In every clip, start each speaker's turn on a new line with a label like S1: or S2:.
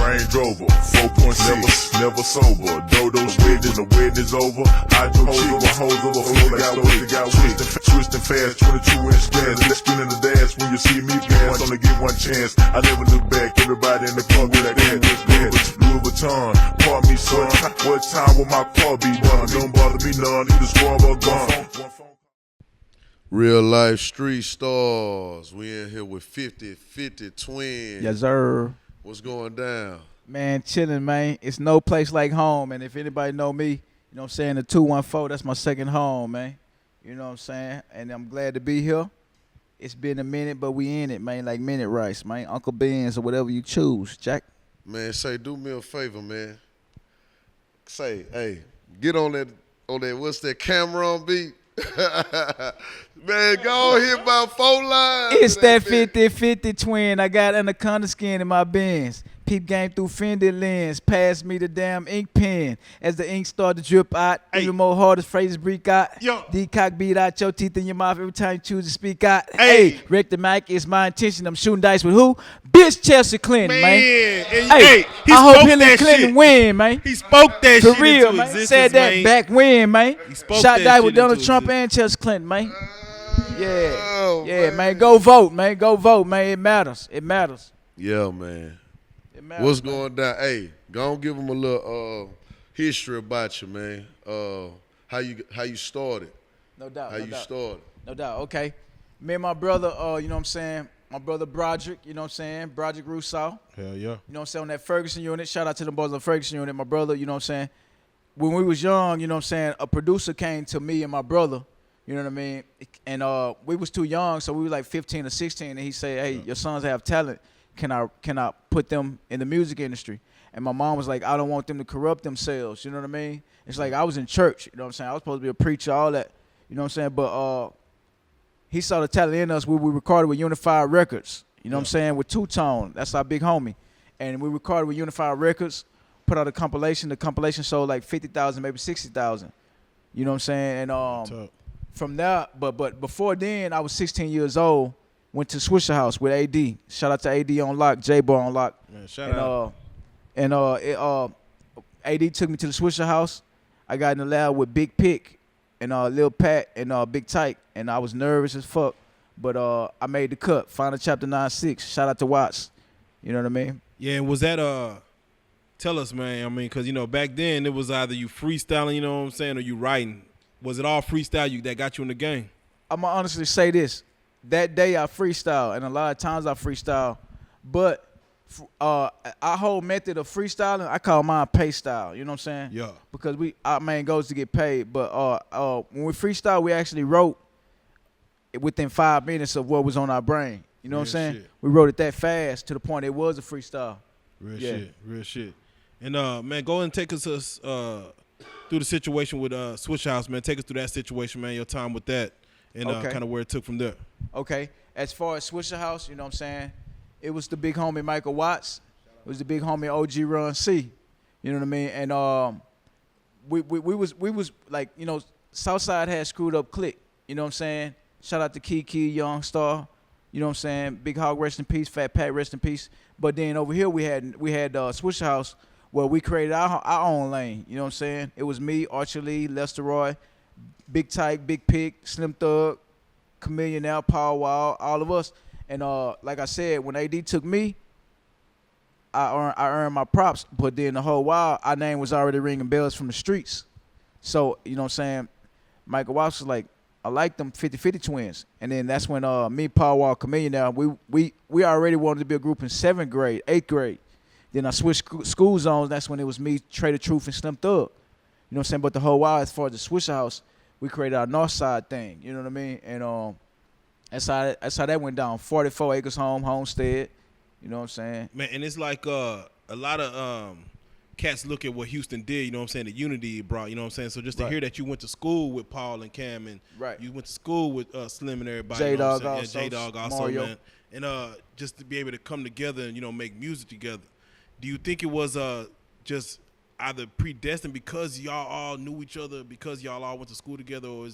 S1: Range Rover, 4.6, never sober. Dodo's wedding, the wedding is over. I do chick, my hoes overflow like stories got twisting fast, 22-inch gas. Let's spin in the dash when you see me pass. Only get one chance. I never look back. Everybody in the car be like that. Louis Vuitton, pardon me, son. What time will my car be done? Don't bother me none. Either squad or gone.
S2: Real life street stars. We in here with 50 Twin.
S3: Yes, sir.
S2: What's going down?
S3: Man, chilling, man. It's no place like home. And if anybody know me, you know what I'm saying, the 214, that's my second home, man. You know what I'm saying? And I'm glad to be here. It's been a minute, but we in it, man, like minute rice, man. Uncle Ben's or whatever you choose, Jack.
S2: Man, say, do me a favor, man. Say, hey, get on that, what's that, Cameron beat? Man, go hit about 4 lines.
S3: It's that 50 Twin. I got anaconda skin in my bins. Peep game through Fendi lens. Pass me the damn ink pen. As the ink start to drip out, even more hard as phrases break out. D-cock beat out your teeth in your mouth every time you choose to speak out. Hey, wreck the mic, it's my intention. I'm shooting dice with who? Bitch Chelsea Clinton, man. Hey, I hope Hillary Clinton win, man.
S4: He spoke that
S3: For
S4: shit
S3: real,
S4: into
S3: man.
S4: existence,
S3: Said that
S4: man.
S3: back when, man. Shot dice with Donald Trump
S4: existence.
S3: and Chelsea Clinton, man. Yeah, man. Go vote, man. Go vote, man. It matters. It matters.
S2: Yeah, man.
S3: It matters.
S2: What's going down? Hey, go on, give them a little history about you, man. How you started?
S3: No doubt.
S2: How you started?
S3: No doubt. Okay. Me and my brother, you know what I'm saying? My brother Broderick, you know what I'm saying? Broderick Rousseau.
S4: Hell yeah.
S3: You know what I'm saying? On that Ferguson unit. Shout out to the boys of the Ferguson unit. My brother, you know what I'm saying? When we was young, you know what I'm saying? A producer came to me and my brother, you know what I mean? And we was too young, so we were like 15 or 16. And he said, hey, your sons have talent. Can I put them in the music industry? And my mom was like, I don't want them to corrupt themselves. You know what I mean? It's like I was in church. You know what I'm saying? I was supposed to be a preacher, all that. You know what I'm saying? But he saw the talent in us. We recorded with Unified Records. You know what I'm saying? With Two Tone. That's our big homie. And we recorded with Unified Records, put out a compilation. The compilation sold like 50,000, maybe 60,000. You know what I'm saying? And from there, but before then, I was 16 years old. Went to Swisha House with AD. Shout out to AD on lock, J-Boy on lock.
S4: Man, shout out.
S3: And AD took me to the Swisha House. I got in the lab with Big Pick and Lil Pat and Big Tyke, and I was nervous as fuck. But I made the cut. Final chapter 9-6. Shout out to Watts. You know what I mean?
S4: Yeah, and was that tell us, man. I mean, because you know back then it was either you freestyling, you know what I'm saying, or you writing. Was it all freestyle that got you in the game?
S3: I'm gonna honestly say this. That day I freestyle, and a lot of times I freestyle, but our whole method of freestyling, I call mine pay style. You know what I'm saying?
S4: Yeah.
S3: Because our main goal is to get paid. But when we freestyle, we actually wrote it within 5 minutes of what was on our brain. You know what I'm saying?
S4: Shit.
S3: We wrote it that fast to the point it was a freestyle.
S4: Real shit. And man, go ahead and take us through the situation with Swisha House, man. Take us through that situation, man. Your time with that, and kind of where it took from there.
S3: Okay. As far as Swisha House, you know what I'm saying? It was the big homie Michael Watts. It was the big homie OG Run C. You know what I mean? And we was like, you know, Southside had screwed up Click. You know what I'm saying? Shout out to Kiki, Young Star. You know what I'm saying? Big Hog, rest in peace. Fat Pat, rest in peace. But then over here we had Swisha House where we created our own lane. You know what I'm saying? It was me, Archer Lee, Lester Roy, Big Tyke, Big Pig, Slim Thug, Chameleon Now, Power Wall, all of us. And like I said, when AD took me, I earned my props. But then the whole while, our name was already ringing bells from the streets. So, you know what I'm saying? Michael Watts was like, I like them 50-50 twins. And then that's when me, Power Wall, Chameleon Now, we already wanted to be a group in 7th grade, 8th grade. Then I switched school zones. That's when it was me, Trader Truth, and Slim Thug. You know what I'm saying? But the whole while, as far as the Swisha House, we created our North Side thing. You know what I mean? And that's how that went down. 44 acres homestead. You know what I'm saying?
S4: Man, and it's like a lot of cats look at what Houston did, you know what I'm saying, the unity it brought, you know what I'm saying? So just to hear that you went to school with Paul and Cam and you went to school with Slim and everybody.
S3: J-Dog
S4: you know
S3: also.
S4: J-Dog also,
S3: Mario.
S4: man. And just to be able to come together and, you know, make music together. Do you think it was just either predestined because y'all all knew each other, because y'all all went to school together, or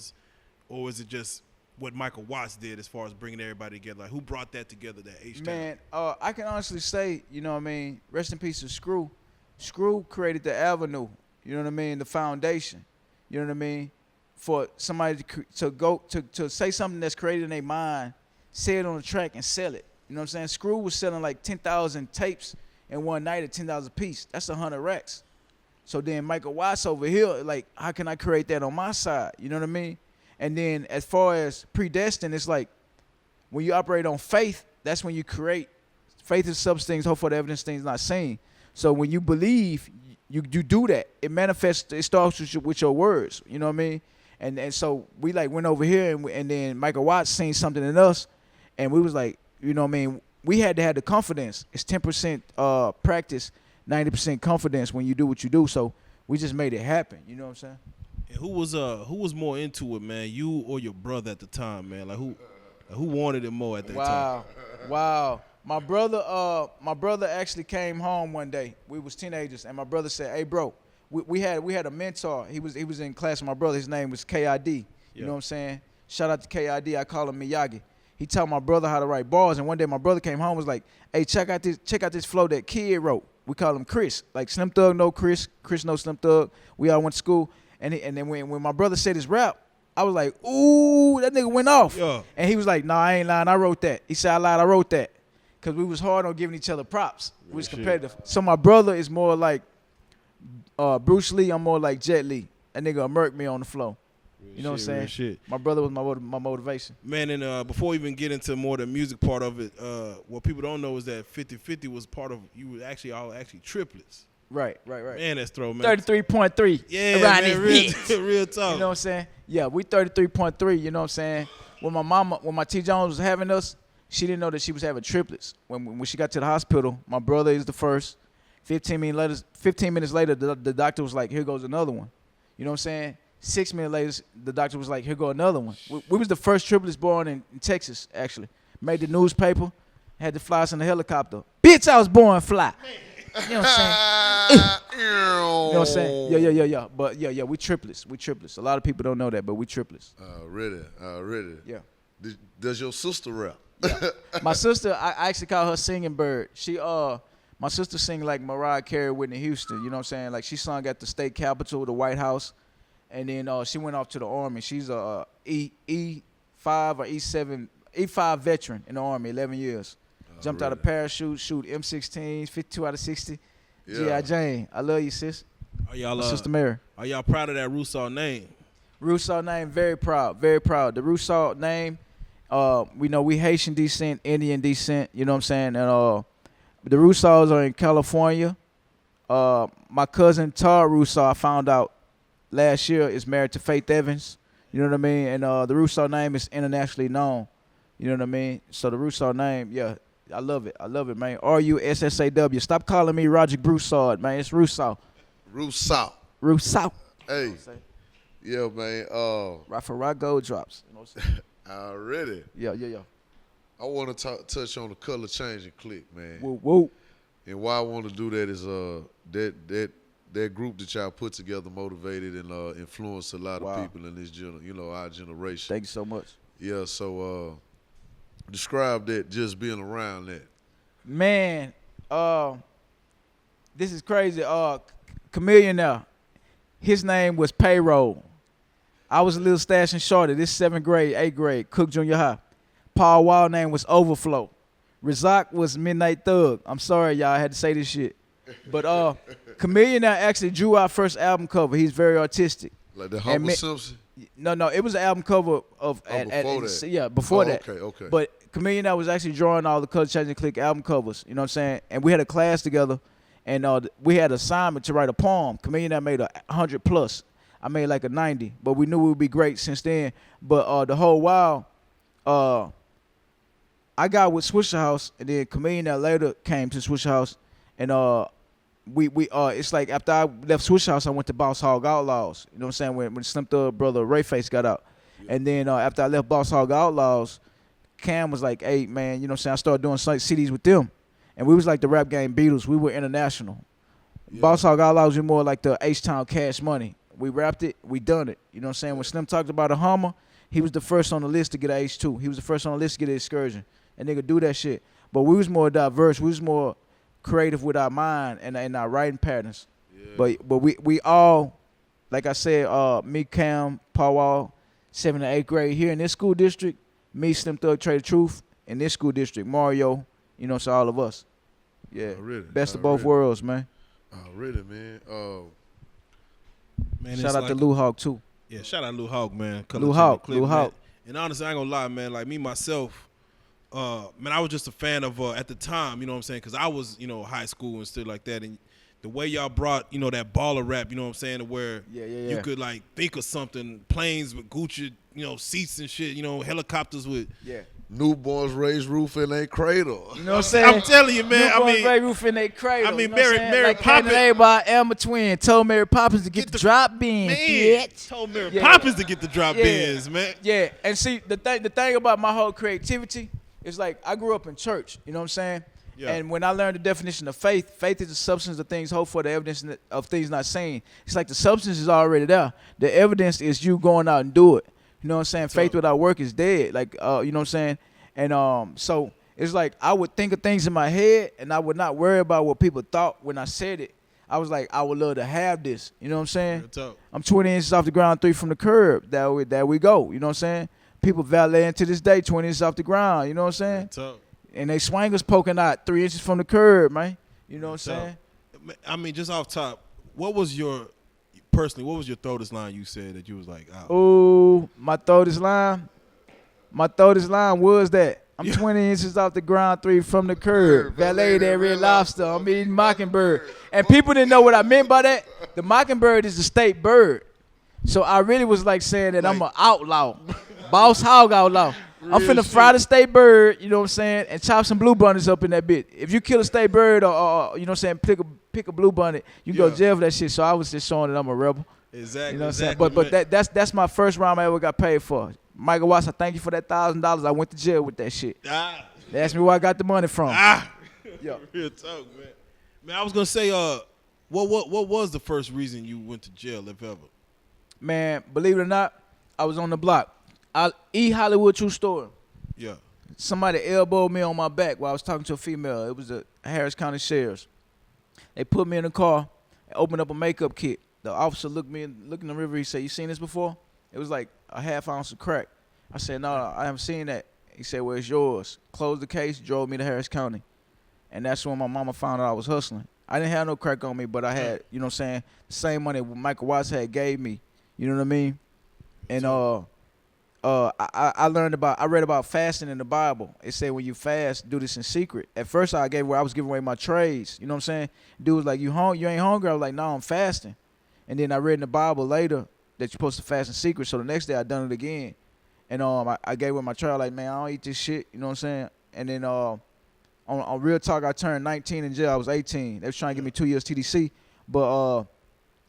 S4: is it just what Michael Watts did as far as bringing everybody together? Like, who brought that together, that H-Town?
S3: Man, I can honestly say, you know what I mean, rest in peace to Screw. Screw created the avenue, you know what I mean, the foundation, you know what I mean, for somebody to say something that's created in their mind, say it on the track and sell it. You know what I'm saying? Screw was selling like 10,000 tapes in one night at $10 a piece. That's 100 racks. So then Michael Watts over here, like, how can I create that on my side? You know what I mean? And then as far as predestined, it's like when you operate on faith, that's when you create. Faith is substance, hope for the evidence things not seen. So when you believe, you do that. It manifests. It starts with your words. You know what I mean? And so we like went over here and then Michael Watts seen something in us, and we was like, you know what I mean? We had to have the confidence. It's 10% practice, 90% confidence when you do what you do. So we just made it happen. You know what I'm saying?
S4: And who was more into it, man? You or your brother at the time, man? Like who wanted it more at that time?
S3: Wow. My brother actually came home one day. We was teenagers, and my brother said, "Hey, bro, we had a mentor. He was in class with my brother. His name was KID. You know what I'm saying? Shout out to KID. I call him Miyagi. He taught my brother how to write bars. And one day my brother came home and was like, "Hey, check out this flow that kid wrote. We call him Chris. Like Slim Thug know Chris. Chris know Slim Thug. We all went to school. And then when my brother said his rap, I was like, ooh, that nigga went off.
S4: Yeah.
S3: And he was like, nah, I ain't lying. I wrote that. He said, I lied. I wrote that. Because we was hard on giving each other props. We was competitive. So my brother is more like Bruce Lee. I'm more like Jet Li. That nigga murked me on the floor. You know what I'm saying? My brother was my motivation.
S4: Man, and before we even get into more of the music part of it, what people don't know is that 50-50 was part of, you were actually triplets.
S3: Right.
S4: Man, that's throw, man.
S3: 33.3.
S4: Yeah,
S3: around
S4: man, real talk.
S3: You know what I'm saying? Yeah, we 33.3, you know what I'm saying? When my T. Jones was having us, she didn't know that she was having triplets. When she got to the hospital, my brother is the first. 15 minutes later, the doctor was like, here goes another one. You know what I'm saying? 6 minutes later, the doctor was like, here go another one. We was the first triplets born in Texas, actually. Made the newspaper, had to fly us in the helicopter. Bitch, I was born fly. You know what I'm saying? You know what I'm saying? Yeah. But yeah, we triplets. A lot of people don't know that, but we triplets.
S2: Already.
S3: Yeah.
S2: Does your sister rap?
S3: Yeah. My sister, I actually call her Singing Bird. My sister sing like Mariah Carey, Whitney Houston. You know what I'm saying? Like she sung at the state capitol, the White House, and then she went off to the Army. She's a E5 or E5 veteran in the Army, 11 years. Jumped out of parachute, shoot M16s, 52 out of 60. G.I. Jane. I love you, sis.
S4: Are y'all,
S3: my sister Mary.
S4: Are y'all proud of that Rusaw name?
S3: Rusaw name, very proud, very proud. The Rusaw name, we know we Haitian descent, Indian descent, you know what I'm saying? And the Rusaws are in California. My cousin Tar Rusaw, I found out last year, is married to Faith Evans. You know what I mean? And the Rusaw name is internationally known. You know what I mean? So the Rusaw name, yeah. I love it, man. Russaw. Stop calling me Roger Broussard, man. It's Rusaw. Rusaw.
S2: Hey. Yeah, man.
S3: Right for Rock Gold drops. You know what I'm saying?
S2: Already.
S3: Yeah.
S2: I want to touch on the color Changin Click, man.
S3: Whoa.
S2: And why I want to do that is that group that y'all put together motivated and influenced a lot of people in this our generation.
S3: Thank you so much.
S2: Yeah, so describe that, just being around that.
S3: Man, this is crazy. Chameleon now, his name was Payroll. I was a little stashing shorty. This 7th grade, 8th grade, Cook Junior High. Paul Wall name was Overflow. Razak was Midnight Thug. I'm sorry, y'all, I had to say this shit. But Chameleon now actually drew our first album cover. He's very artistic.
S2: Like the Homer Simpson?
S3: No, it was an album cover of before that.
S2: Okay.
S3: But Chameleon now was actually drawing all the Color Changin Click album covers. You know what I'm saying? And we had a class together, and we had an assignment to write a poem. Chameleon now made 100 plus. I made like a 90, but we knew it would be great since then. But the whole while, I got with Swisha House, and then Chameleon now later came to Swisha House, and we it's like after I left Swisha House, I went to Boss Hog Outlaws. You know what I'm saying? When Slim Thug brother Rayface got out. Yeah. And then after I left Boss Hog Outlaws, Cam was like, hey, man, you know what I'm saying? I started doing CDs with them. And we was like the rap game Beatles. We were international. Yeah. Boss Hog Outlaws were more like the H-Town Cash Money. We rapped it, we done it. You know what I'm saying? When Slim talked about a Hummer, He was the first on the list to get an H2. He was the first on the list to get an excursion. And nigga do that shit. But we was more diverse. We was more creative with our mind and our writing patterns. Yeah. But we all, like I said, me, Cam, Paul Wall, 7th and 8th grade here in this school district, me, Slim Thug, Trey the Truth, in this school district, Mario, you know, so all of us. Yeah.
S2: Really?
S3: Best of both worlds, man.
S2: Really, man.
S3: Man, shout out to Lou Hawk too.
S4: Yeah, shout out Lou Hawk, man.
S3: Lou Hawk.
S4: And honestly, I ain't gonna lie, man. Like me myself, man, I was just a fan of at the time, you know what I'm saying? Because I was, you know, high school and stuff like that, and the way y'all brought, you know, that baller rap, you know what I'm saying, to where you could like think of something, planes with Gucci, you know, seats and shit, you know, helicopters with
S2: newborns raised roof in their cradle.
S3: You know what I'm saying?
S4: I'm telling you, man.
S3: Newborns raised roof in their cradle.
S4: I mean,
S3: you know
S4: Mary Poppins.
S3: Like Elmer Twin told Mary Poppins to get the drop bins. Bitch.
S4: Told Mary Poppins to get the drop bins, man.
S3: Yeah, and see the thing about my whole creativity is like I grew up in church. You know what I'm saying? Yeah. And when I learned the definition of faith, faith is the substance of things hoped for, the evidence of things not seen. It's like the substance is already there. The evidence is you going out and do it. You know what I'm saying? Faith without work is dead. Like, you know what I'm saying? And so it's like I would think of things in my head, and I would not worry about what people thought when I said it. I was like, I would love to have this. You know what I'm saying? I'm 20 inches off the ground, 3 from the curb. There we go. You know what I'm saying? People valeting to this day, 20 inches off the ground. You know what I'm saying? And they swangers poking out 3 inches from the curb, man. You know what I'm saying?
S4: I mean, just off top, what was your throatest line you said that you was like,
S3: oh, my throatest line? My throatest line was that. I'm 20 inches off the ground, 3 from the curb. Valet that red lobster. I'm eating mockingbird. And people didn't know what I meant by that. The mockingbird is the state bird. So I really was like saying that I'm an outlaw. Boss hog outlaw. I'm finna fry the state bird, you know what I'm saying, and chop some blue bunnies up in that bit. If you kill a state bird or you know what I'm saying, pick a blue bunny, you go to jail for that shit. So I was just showing that I'm a rebel.
S4: Exactly.
S3: You know what I'm saying? But that's my first rhyme I ever got paid for. Michael Watts, I thank you for that $1,000. I went to jail with that shit. They asked me where I got the money from.
S4: Real talk, man. Man, I was gonna say, what was the first reason you went to jail, if ever?
S3: Man, believe it or not, I was on the block. Hollywood true story.
S4: Yeah.
S3: Somebody elbowed me on my back while I was talking to a female. It was the Harris County Sheriffs. They put me in the car and opened up a makeup kit. The officer looked in the river. He said, "You seen this before?" It was like a half ounce of crack. I said, "No, I haven't seen that." He said, "Well, it's yours." Closed the case, drove me to Harris County. And that's when my mama found out I was hustling. I didn't have no crack on me, but I had, you know what I'm saying, the same money Michael Watts had gave me. You know what I mean? And I read about fasting in the Bible. It said when you fast, do this in secret. At first I was giving away my trades. You know what I'm saying? Dude was like, you ain't hungry? I was like, no, I'm fasting. And then I read in the Bible later that you're supposed to fast in secret. So the next day I done it again. And I gave away my trade, like, man, I don't eat this shit. You know what I'm saying? And then on Real Talk, I turned 19 in jail. I was 18. They was trying to give me 2 years TDC. But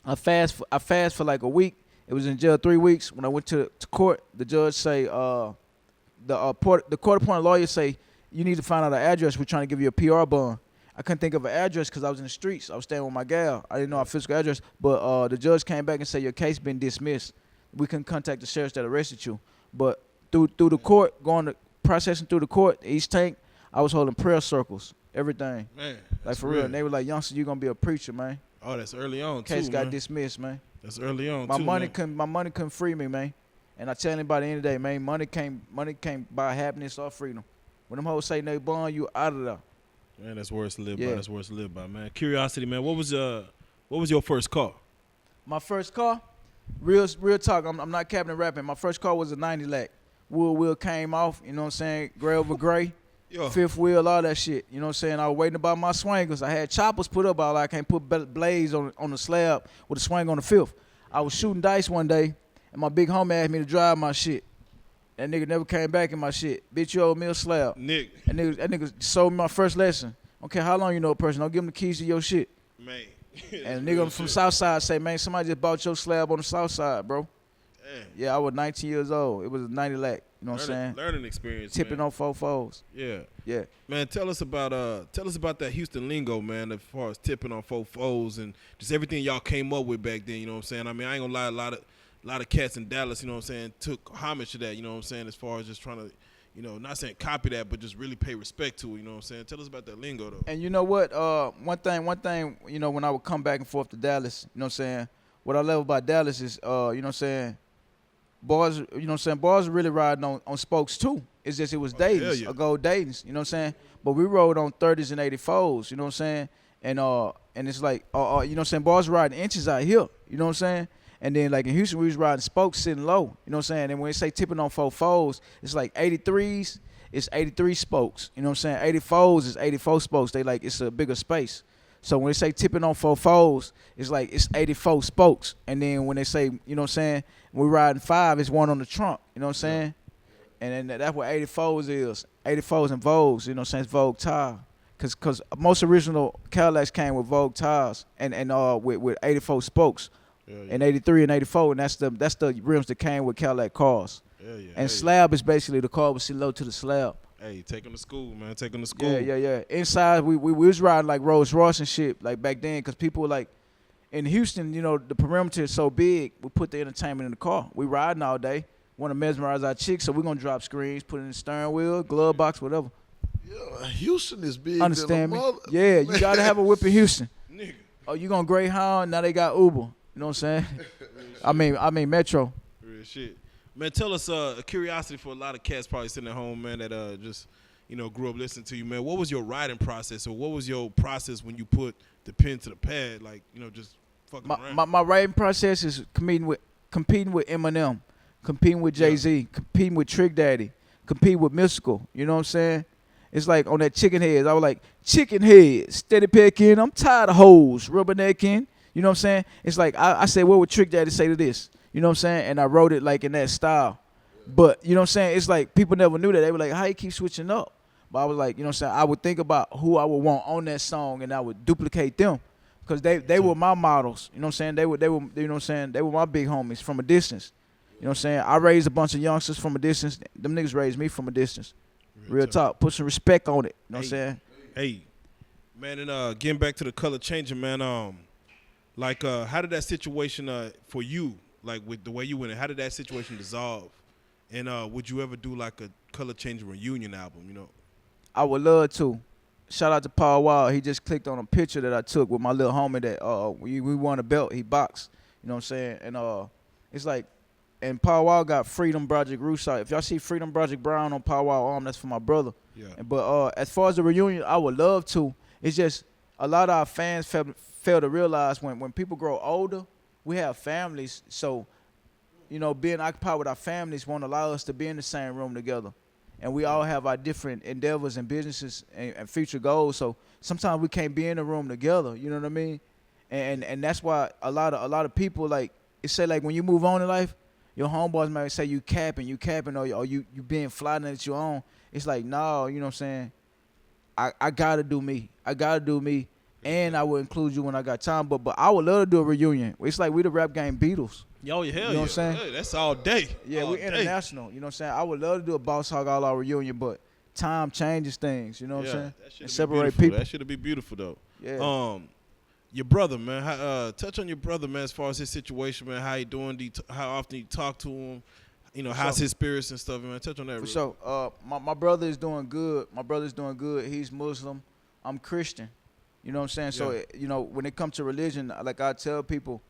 S3: I fast for like a week. It was in jail 3 weeks. When I went to court, the judge say, the court-appointed lawyer say, you need to find out an address. We're trying to give you a PR bond. I couldn't think of an address because I was in the streets. I was staying with my gal. I didn't know our physical address. But the judge came back and said, your case been dismissed. We couldn't contact the sheriffs that arrested you. But through the court, processing through the court, East Tank, I was holding prayer circles, everything. Man, like for real. And they were like, youngster, you going to be a preacher, man.
S4: Oh, that's early on, too,
S3: Case got dismissed, man.
S4: That's early on,
S3: my money couldn't free me, man. And I tell anybody any day, man, money can't buy happiness or freedom. When them hoes say they bond, you out of there.
S4: Man, that's worth to live by. That's worth to live by, man. Curiosity, man. What was your first car?
S3: My first car? Real talk. I'm not capping and rapping. My first car was a 90 lac. Wood wheel came off, you know what I'm saying? Gray over gray. Yo. Fifth wheel, all that shit. You know what I'm saying? I was waiting to buy my swingers. I had choppers put up, but I can't put blades on the slab with a swing on the fifth. I was shooting dice one day, and my big homie asked me to drive my shit. That nigga never came back in my shit. Bitch, you owe me a slab.
S4: Nick.
S3: That nigga sold me my first lesson. Okay, how long you know a person? Don't give him the keys to your shit.
S4: Man.
S3: And a nigga from Southside say, man, somebody just bought your slab on the Southside, bro. Damn. Yeah, I was 19 years old. It was a 90 lac. You know what I'm saying?
S4: Learning experience.
S3: Tipping
S4: man.
S3: on 4-4s.
S4: Yeah.
S3: Yeah.
S4: Man, tell us about that Houston lingo, man, as far as tipping on 4-4s and just everything y'all came up with back then, you know what I'm saying? I mean, I ain't gonna lie, a a lot of cats in Dallas, you know what I'm saying, took homage to that, you know what I'm saying, as far as just trying to, you know, not saying copy that, but just really pay respect to it, you know what I'm saying. Tell us about that lingo, though.
S3: And you know what? One thing, you know, when I would come back and forth to Dallas, you know what I'm saying, what I love about Dallas is, you know what I'm saying, bars, you know what I'm saying, bars really riding on spokes too. It's just it was Dayton's,
S4: yeah.
S3: or gold Dayton's, you know what I'm saying? But we rode on 30s and 84s, you know what I'm saying? And it's like, you know what I'm saying, bars riding inches out here, you know what I'm saying? And then like in Houston, we was riding spokes sitting low, you know what I'm saying? And when they say tipping on 4.4s, it's like 83s, it's 83 spokes, you know what I'm saying? 84s is 84 spokes. They like, it's a bigger space. So when they say tipping on 4.4s, it's like it's 84 spokes. And then when they say, you know what I'm saying, we riding 5, it's one on the trunk, you know what I'm saying? And then that's what 84s is. 84s and Vogues, you know what I'm saying? It's Vogue tire. Cause most original Cadillacs came with Vogue tires and with 84 spokes. And 83 and 84, and that's the rims that came with Cadillac cars. And slab is basically the car was sit low to the slab.
S4: Hey, take them to school, man. Take them to school.
S3: Yeah. Inside, we was riding like Rolls Royce and shit like back then, because people were like, in Houston, you know, the perimeter is so big, we put the entertainment in the car. We riding all day, want to mesmerize our chicks, so we're going to drop screens, put it in the steering wheel, glove box, whatever.
S2: Yeah, Houston is big.
S3: Understand me?
S2: Mother.
S3: Yeah, you got to have a whip in Houston.
S4: Nigga.
S3: Oh, you going Greyhound, now they got Uber. You know what I'm saying? I mean Metro.
S4: Real shit. Man, tell us a curiosity for a lot of cats probably sitting at home, man, that just, you know, grew up listening to you, man. What was your writing process, or what was your process when you put the pen to the pad, like, you know, just fucking around?
S3: My writing process is competing with Eminem, competing with Jay-Z, competing with Trick Daddy, competing with Mystical. You know what I'm saying? It's like on that chicken heads. I was like, chicken heads, steady pecking. I'm tired of hoes, rubbernecking. You know what I'm saying? It's like I said, what would Trick Daddy say to this? You know what I'm saying? And I wrote it like in that style. But you know what I'm saying? It's like people never knew that. They were like, how you keep switching up? But I was like, you know what I'm saying? I would think about who I would want on that song, and I would duplicate them, because they were my models. You know what I'm saying? They were you know what I'm saying? They were my big homies from a distance. You know what I'm saying? I raised a bunch of youngsters from a distance. Them niggas raised me from a distance. Real talk. Put some respect on it. You know what I'm saying?
S4: Hey, man, and getting back to the color changing, man. Like, how did that situation for you, like with the way you went in, how did that situation dissolve? And would you ever do like a color changing reunion album? You know,
S3: I would love to. Shout out to Paul Wall. He just clicked on a picture that I took with my little homie that we won a belt. He boxed. You know what I'm saying? And it's like, and Paul Wall got Freedom Project Russo. If y'all see Freedom Project Brown on Paul Wall arm, that's for my brother.
S4: Yeah.
S3: But as far as the reunion, I would love to. It's just a lot of our fans fail to realize when people grow older, we have families. So, you know, being occupied with our families won't allow us to be in the same room together. And we all have our different endeavors and businesses and future goals. So sometimes we can't be in the room together. You know what I mean? And that's why a lot of people, like, it say like when you move on in life, your homeboys might say you capping, or you being fly that you own. It's like, no, you know what I'm saying? I gotta do me. And I will include you when I got time. But I would love to do a reunion. It's like we the rap game Beatles.
S4: Yo, hell
S3: you know what I'm saying?
S4: Hey, that's all day.
S3: Yeah,
S4: all
S3: we're
S4: day.
S3: international. You know what I'm saying? I would love to do a Boss Hog All Out reunion, but time changes things. You know what I'm saying?
S4: And
S3: separate people.
S4: That should be beautiful though.
S3: Yeah.
S4: Your brother, man. Touch on your brother, man. As far as his situation, man. How he doing? How often you talk to him? You know, how's his spirits and stuff, man. Touch on that.
S3: For sure. My brother is doing good. He's Muslim. I'm Christian. You know what I'm saying? So, you know, when it comes to religion, like I tell people,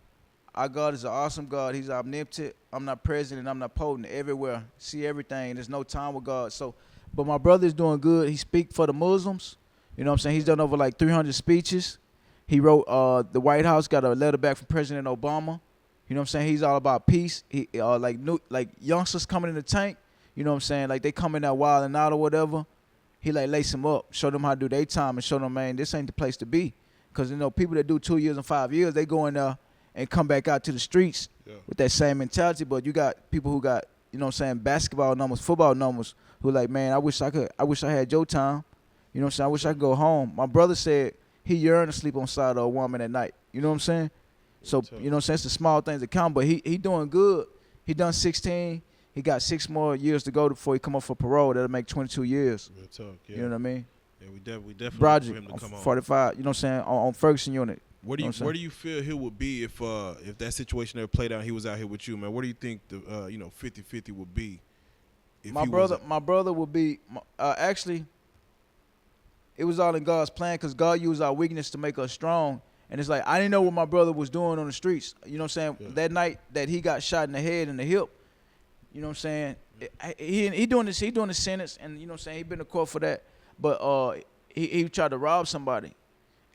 S3: our God is an awesome God. He's omnipotent, omnipresent, and omnipotent everywhere. See everything. There's no time with God. So, but my brother is doing good. He speaks for the Muslims. You know what I'm saying? He's done over like 300 speeches. He wrote, the White House got a letter back from President Obama. You know what I'm saying? He's all about peace. He like youngsters coming in the tank. You know what I'm saying? Like they come in there wild and out or whatever. He like lace them up, show them how to do their time, and show them, man, this ain't the place to be. Because, you know, people that do 2 years and 5 years, they go in there and come back out to the streets with that same mentality. But you got people who got, you know what I'm saying, basketball numbers, football numbers, who like, man, I wish I had your time. You know what I'm saying? I wish I could go home. My brother said he yearned to sleep on the side of a woman at night. You know what I'm saying? So, you know what I'm saying? It's the small things that count. But he doing good. He done 16. He got 6 more years to go before he come up for parole. That'll make 22 years.
S4: Real talk, yeah.
S3: You know what I mean?
S4: Yeah, we definitely
S3: Project
S4: for him to come on.
S3: 45, you know what I'm saying, on Ferguson unit.
S4: Where do
S3: You
S4: you
S3: know what I'm
S4: where do you feel he would be if that situation ever played out? He was out here with you, man. Where do you think the 50-50 would be? If
S3: My
S4: he was
S3: brother would be actually. It was all in God's plan because God used our weakness to make us strong. And it's like I didn't know what my brother was doing on the streets. You know what I'm saying?
S4: Yeah.
S3: That night that he got shot in the head and the hip. You know what I'm saying? He doing this. He doing the sentence, and you know what I'm saying. He been to court for that. But he tried to rob somebody,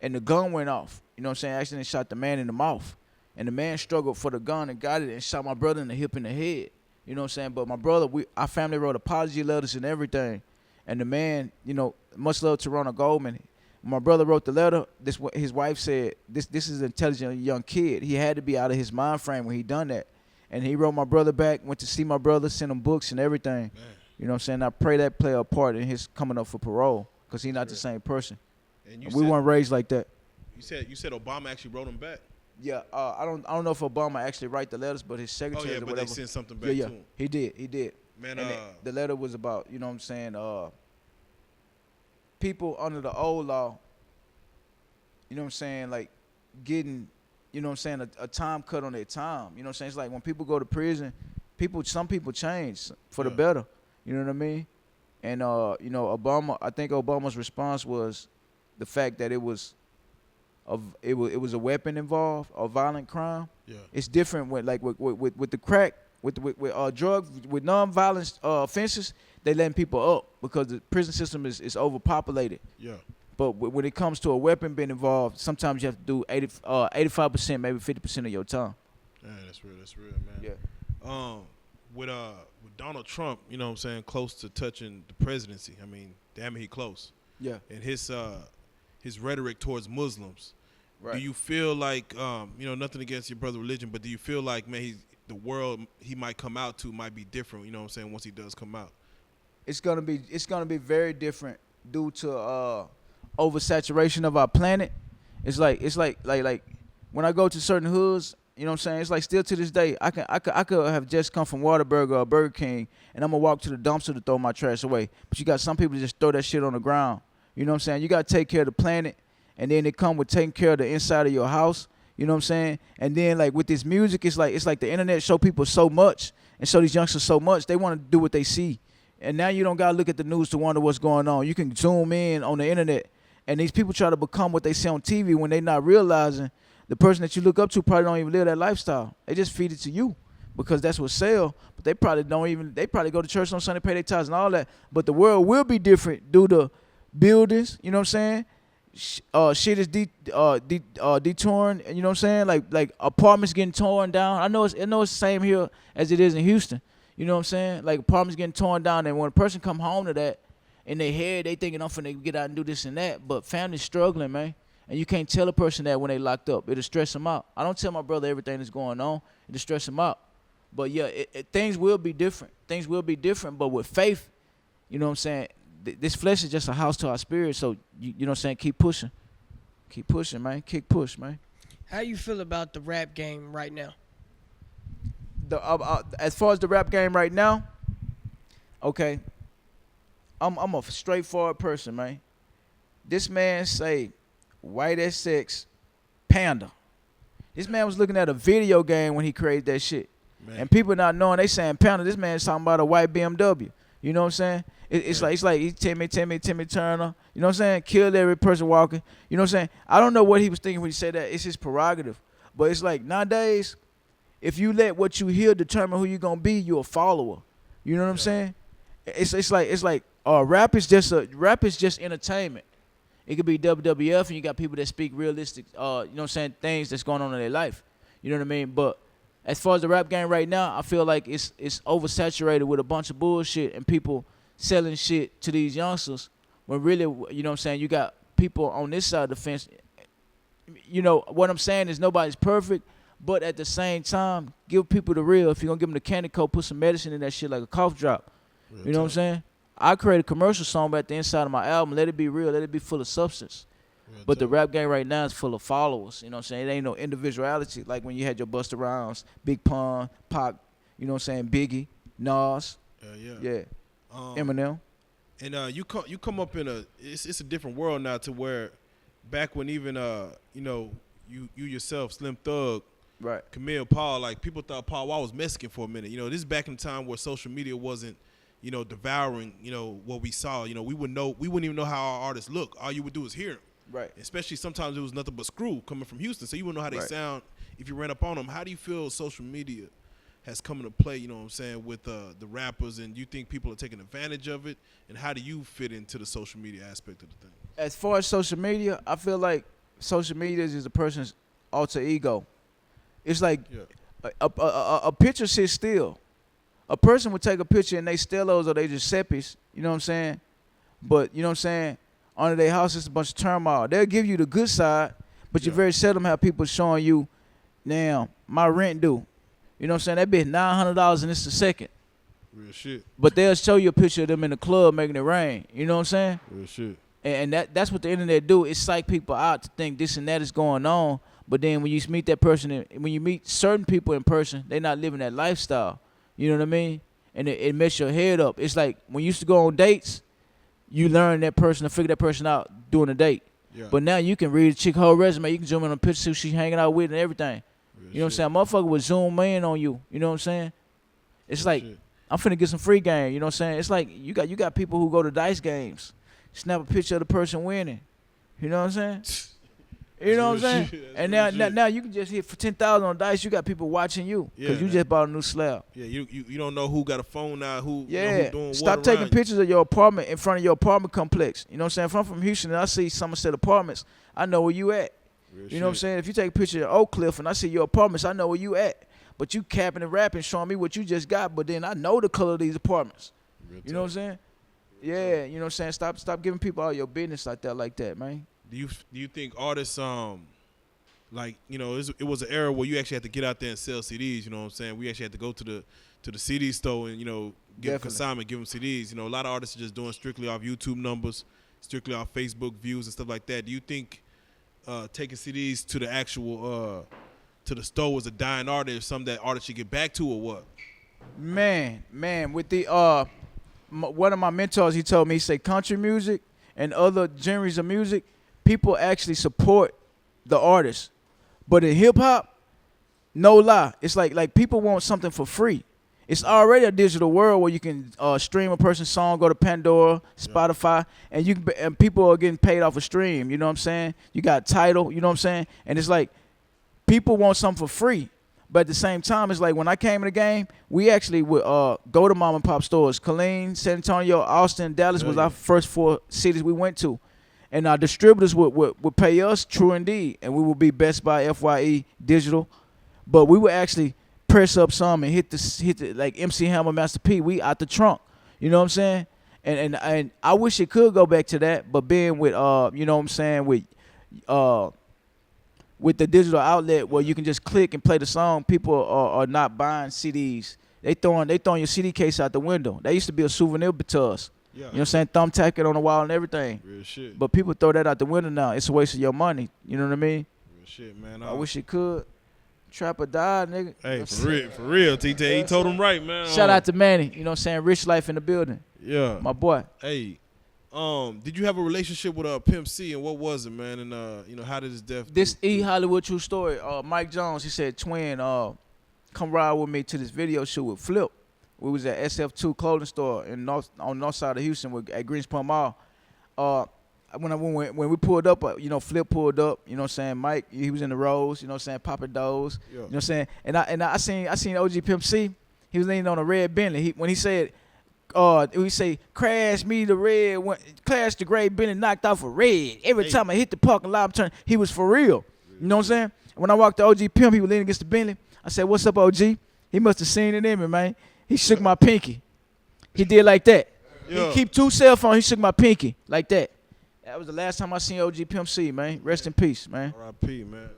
S3: and the gun went off. You know what I'm saying? Accidentally shot the man in the mouth, and the man struggled for the gun and got it and shot my brother in the hip and the head. You know what I'm saying? But my brother, our family wrote apology letters and everything, and the man, you know, much love to Ronald Goldman. My brother wrote the letter. This what his wife said. This is an intelligent young kid. He had to be out of his mind frame when he done that. And he wrote my brother back, went to see my brother, sent him books and everything. Man. You know what I'm saying? I pray that play a part in his coming up for parole because he's not the same person. And we weren't raised like that.
S4: You said Obama actually wrote him back.
S3: Yeah, I don't know if Obama actually write the letters, but his secretary or whatever.
S4: They sent something back to him.
S3: He did.
S4: Man,
S3: and the letter was about, you know what I'm saying, people under the old law, you know what I'm saying, like getting, you know what I'm saying, a time cut on their time. You know what I'm saying? It's like when people go to prison, some people change for the better. You know what I mean? And you know, I think Obama's response was the fact that it was a weapon involved, a violent crime. Yeah. It's different with the crack, with drug, with non-violent offenses, they letting people up because the prison system is overpopulated. Yeah. But when it comes to a weapon being involved, sometimes you have to do 85%, maybe 50% of your time.
S4: Yeah, that's real, man. Yeah. With Donald Trump, you know what I'm saying, close to touching the presidency. I mean, damn it, he close. Yeah. And his rhetoric towards Muslims. Right. Do you feel like, you know, nothing against your brother's religion, but do you feel like, man, the world he might come out to might be different, you know what I'm saying, once he does come out?
S3: It's gonna be very different due to oversaturation of our planet. It's like when I go to certain hoods, you know what I'm saying, it's like still to this day, I could have just come from Whataburger or Burger King and I'm gonna walk to the dumpster to throw my trash away. But you got some people that just throw that shit on the ground. You know what I'm saying? You gotta take care of the planet, and then it come with taking care of the inside of your house. You know what I'm saying? And then like with this music, it's like the internet show people so much and show these youngsters so much, they want to do what they see. And now you don't gotta look at the news to wonder what's going on. You can zoom in on the internet, and these people try to become what they see on TV when they not realizing the person that you look up to probably don't even live that lifestyle. They just feed it to you because that's what sell. But they probably go to church on Sunday, pay their tithes and all that. But the world will be different due to buildings, you know what I'm saying? Shit is detouring, you know what I'm saying? Like apartments getting torn down. I know it's the same here as it is in Houston. You know what I'm saying? Like apartments getting torn down, and when a person come home to that, in their head they thinking I'm finna get out and do this and that. But family's struggling, man. And you can't tell a person that when they locked up. It'll stress them out. I don't tell my brother everything that's going on. It'll stress him out. But yeah, things will be different. Things will be different, but with faith, you know what I'm saying? This flesh is just a house to our spirit, so you know what I'm saying? Keep pushing. Keep pushing, man. Kick push, man.
S5: How you feel about the rap game right now?
S3: As far as the rap game right now, okay, I'm a straightforward person, man. This man say, white as sex, panda. This man was looking at a video game when he created that shit. Man. And people not knowing, they saying panda. This man's talking about a white BMW. You know what I'm saying? It's like he Timmy Turner. You know what I'm saying? Killed every person walking. You know what I'm saying? I don't know what he was thinking when he said that. It's his prerogative. But it's like nowadays, if you let what you hear determine who you're gonna be, you're a follower. You know what I'm saying? It's like rap is just entertainment. It could be WWF, and you got people that speak realistic, you know what I'm saying, things that's going on in their life. You know what I mean? But as far as the rap game right now, I feel like it's oversaturated with a bunch of bullshit and people selling shit to these youngsters when really, you know what I'm saying, you got people on this side of the fence. You know, what I'm saying is nobody's perfect, but at the same time, give people the real. If you're going to give them the candy coat, put some medicine in that shit like a cough drop. Real you know what I'm saying? I created a commercial song at the inside of my album. Let it be real. Let it be full of substance. Real but the rap game right now is full of followers. You know what I'm saying? It ain't no individuality. Like when you had your Busta Rhymes, Big Pun, Pac, you know what I'm saying, Biggie, Nas. Yeah. Eminem.
S4: And you come up in it's a different world now to where back when even you know you yourself, Slim Thug,
S3: Right.
S4: Camille, Paul, like people thought Paul Wall was Mexican for a minute. You know, this is back in the time where social media wasn't, you know, devouring, you know, what we saw. You know, we wouldn't even know how our artists look. All you would do is hear them.
S3: Right.
S4: Especially sometimes it was nothing but Screw coming from Houston, so you wouldn't know how they
S3: Right.
S4: sound if you ran up on them. How do you feel social media has come into play, you know what I'm saying, with the rappers, and you think people are taking advantage of it, and how do you fit into the social media aspect of the thing?
S3: As far as social media, I feel like social media is a person's alter ego. It's like
S4: Yeah.
S3: a picture sits still. A person would take a picture and they Stellos or they Giuseppe's, you know what I'm saying? But, you know what I'm saying, under their house it's a bunch of turmoil. They'll give you the good side, but you
S4: Yeah.
S3: very seldom have people showing you, damn, my rent due. You know what I'm saying? That bitch $900 and it's the second.
S4: Real shit.
S3: But they'll show you a picture of them in the club making it rain. You know what I'm saying?
S4: Real shit.
S3: And that's what the internet do. It psych people out to think this and that is going on. But then when you meet that person, when you meet certain people in person, they not living that lifestyle. You know what I mean? And it messes your head up. It's like when you used to go on dates, you learn that person to figure that person out during a date.
S4: Yeah.
S3: But now you can read a chick whole resume. You can zoom in on a picture, see who she hanging out with and everything.
S4: Real
S3: You know what I'm
S4: shit.
S3: saying? Motherfucker would zoom in on you. You know what I'm saying? It's
S4: Real
S3: like,
S4: shit.
S3: I'm finna get some free game. You know what I'm saying? It's like you got people who go to dice games, snap a picture of the person winning. You know what I'm saying? You know what I'm
S4: real
S3: saying?
S4: shit. That's
S3: And
S4: real
S3: now,
S4: shit.
S3: now you can just hit for 10,000 on dice. You got people watching you because
S4: Yeah,
S3: you
S4: man.
S3: just bought a new slab.
S4: Yeah, you don't know who got a phone now, who, you know,
S3: Yeah.
S4: who doing
S3: Stop
S4: what
S3: taking
S4: around you.
S3: pictures of your apartment in front of your apartment complex. You know what I'm saying? If I'm from Houston and I see Somerset Apartments, I know where you at.
S4: Real
S3: You know what I'm
S4: shit.
S3: saying? If you take a picture of Oak Cliff and I see your apartments, I know where you at. But you capping and rapping, showing me what you just got, but then I know the color of these apartments.
S4: Real
S3: You know what I'm
S4: talk.
S3: saying? Yeah, you know what I'm saying? Stop giving people all your business like that, man.
S4: Do you think artists like, you know, it was an era where you actually had to get out there and sell CDs, you know what I'm saying? We actually had to go to the CD store and, you know, give them
S3: Definitely.
S4: consignment, give them CDs. You know, a lot of artists are just doing strictly off YouTube numbers, strictly off Facebook views and stuff like that. Do you think taking CDs to the actual to the store was a dying art, or something that artists should get back to, or what?
S3: Man, with the one of my mentors, he told me, he said country music and other genres of music, people actually support the artist. But in hip hop, no lie, it's like people want something for free. It's already a digital world where you can stream a person's song, go to Pandora, Spotify, and people are getting paid off a stream. You know what I'm saying? You got Tidal. You know what I'm saying? And it's like people want something for free. But at the same time, it's like when I came in the game, we actually would go to mom and pop stores. Killeen, San Antonio, Austin, Dallas was our first 4 cities we went to. And our distributors would pay us, True Indeed, and we would be Best Buy, FYE, Digital. But we would actually press up some and hit the like MC Hammer, Master P. We out the trunk. You know what I'm saying? And I wish it could go back to that, but being with you know what I'm saying, with the digital outlet where you can just click and play the song, people are not buying CDs. They throwing your CD case out the window. That used to be a souvenir to us.
S4: Yeah.
S3: You know what I'm saying? Thumbtack it on the wall and everything.
S4: Real shit.
S3: But people throw that out the window now. It's a waste of your money. You know what I mean?
S4: Real shit, man.
S3: I wish it could. Trapper died, nigga.
S4: Hey, for real, T-Tay. He told him right, man.
S3: Shout out to Manny. You know what I'm saying? RealLyfe in the building.
S4: Yeah.
S3: My boy.
S4: Hey, did you have a relationship with Pimp C, and what was it, man? And you know, how did his death?
S3: This Hollywood true story. Mike Jones, he said, Twin, come ride with me to this video shoot with Flip. We was at SF2 clothing store on the north side of Houston at Greenspoint Mall. When we pulled up, you know, Flip pulled up, you know what I'm saying? Mike, he was in the rows, you know what I'm saying? Popping Does,
S4: Yeah.
S3: you know what I'm saying? And I seen OG Pimp C. He was leaning on a red Bentley. When he said, we say, crash me the red, crash the gray Bentley knocked off a red. Every time I hit the parking lot, I'm turning. He was for real. You know what I'm saying? When I walked to OG Pimp, he was leaning against the Bentley. I said, what's up, OG? He must have seen it in me, man. He shook my pinky. He did like that.
S4: Yeah.
S3: He keep 2 cell phones. He shook my pinky like that. That was the last time I seen OG Pimp C, man. Rest in peace, man.
S4: R.I.P. man.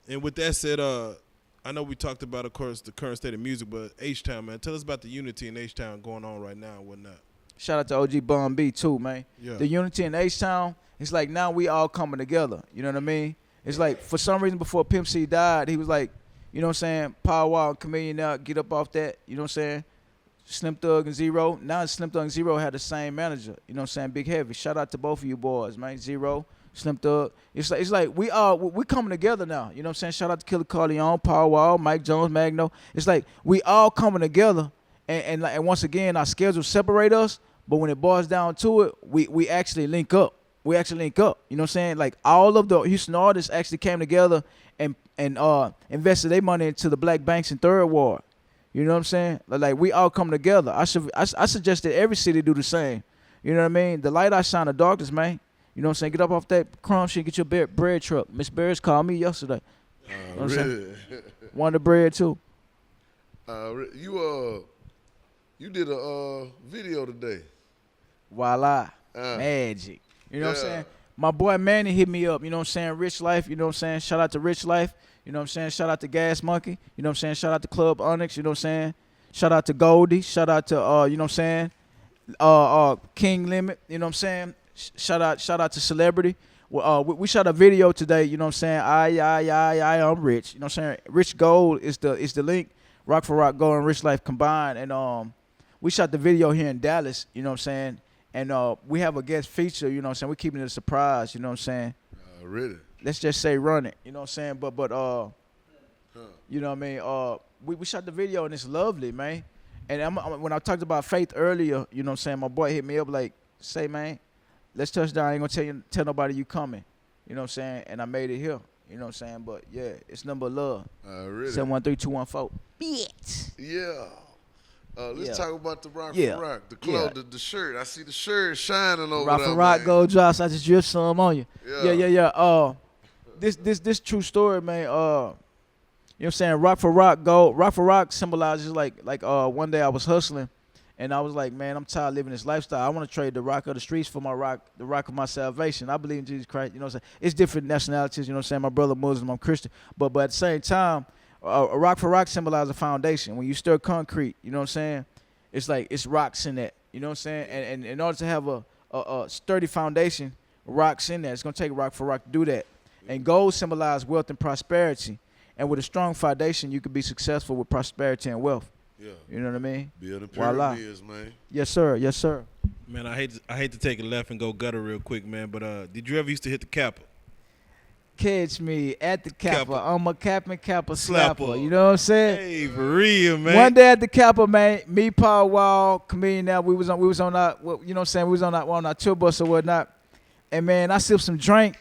S4: And with that said, I know we talked about, of course, the current state of music, but H-Town, man, tell us about the unity in H-Town going on right now and whatnot.
S3: Shout out to OG Bun B too, man.
S4: Yeah.
S3: The unity in H-Town, it's like now we all coming together. You know what I mean? It's like for some reason before Pimp C died, he was like, you know what I'm saying, Power Wild and Chameleon out, get up off that, you know what I'm saying? Slim Thug and Zero. Now Slim Thug and Zero had the same manager, you know what I'm saying, Big Heavy. Shout out to both of you boys, man. Zero, Slim Thug. It's like we coming together now. You know what I'm saying? Shout out to Killer Corleone, Paul Wall, Mike Jones, Magno. It's like we all coming together, and once again our schedules separate us. But when it boils down to it, we actually link up. We actually link up. You know what I'm saying? Like all of the Houston artists actually came together and invested their money into the black banks in Third Ward. You know what I'm saying? Like we all come together. I suggest that every city do the same. You know what I mean? The light outshine the darkness, man. You know what I'm saying? Get up off that crumb shit, get your bread truck. Miss Bears called me yesterday. You know what I'm saying? Wanted the bread too.
S2: You did a video today.
S3: Voila. Magic. You know what I'm saying? My boy Manny hit me up. You know what I'm saying? RealLyfe. You know what I'm saying? Shout out to RealLyfe. You know what I'm saying? Shout out to Gas Monkey. You know what I'm saying? Shout out to Club Onyx. You know what I'm saying? Shout out to Goldie. Shout out to you know what I'm saying? King Limit. You know what I'm saying? Shout out to Celebrity. We shot a video today. You know what I'm saying? I'm rich. You know what I'm saying? Rich Gold is the link. Rock for Rock Gold and RealLyfe combined. And we shot the video here in Dallas. You know what I'm saying? And we have a guest feature. You know what I'm saying? We're keeping it a surprise. You know what I'm saying?
S2: Really?
S3: Let's just say run it. You know what I'm saying? But you know what I mean? We shot the video and it's lovely, man. And when I talked about faith earlier, you know what I'm saying? My boy hit me up like, say, man, let's touch down. I ain't gonna tell nobody you coming. You know what I'm saying? And I made it here. You know what I'm saying? But yeah, it's number love.
S2: Really?
S3: 713-214. Bitch.
S2: Yeah. Let's talk about the Rock
S3: Yeah.
S2: for Rock, the clothes, the shirt. I see the shirt shining over
S3: Rock
S2: there.
S3: for Rock
S2: man.
S3: Gold drops. I just dripped some on you.
S2: Yeah.
S3: Yeah. This true story, man. You know what I'm saying? Rock for Rock Gold. Rock for Rock symbolizes like one day I was hustling, and I was like, man, I'm tired of living this lifestyle. I want to trade the rock of the streets for the rock of my salvation. I believe in Jesus Christ. You know what I'm saying? It's different nationalities. You know what I'm saying? My brother Muslim, I'm Christian, but at the same time, a Rock for Rock symbolizes a foundation. When you stir concrete, you know what I'm saying? It's like it's rocks in that. You know what I'm saying? And in order to have a sturdy foundation, rocks in there. It's gonna take Rock for Rock to do that. And gold symbolizes wealth and prosperity. And with a strong foundation, you can be successful with prosperity and wealth.
S2: Yeah.
S3: You know what I mean?
S2: Building
S3: Voila.
S2: pyramids, man.
S3: Yes, sir. Yes, sir.
S4: Man, I hate to take a left and go gutter real quick, man. But did you ever used to hit the Kappa?
S3: Catch me at the Kappa.
S4: Kappa.
S3: I'm a Kappa
S4: Slapper.
S3: slapper. You know what I'm saying?
S4: Hey, for real, man.
S3: One day at the Kappa, man, me, Paul Wall, comedian now, we was on our, you know what I'm saying, we was on our tour bus or whatnot. And, man, I sipped some drink,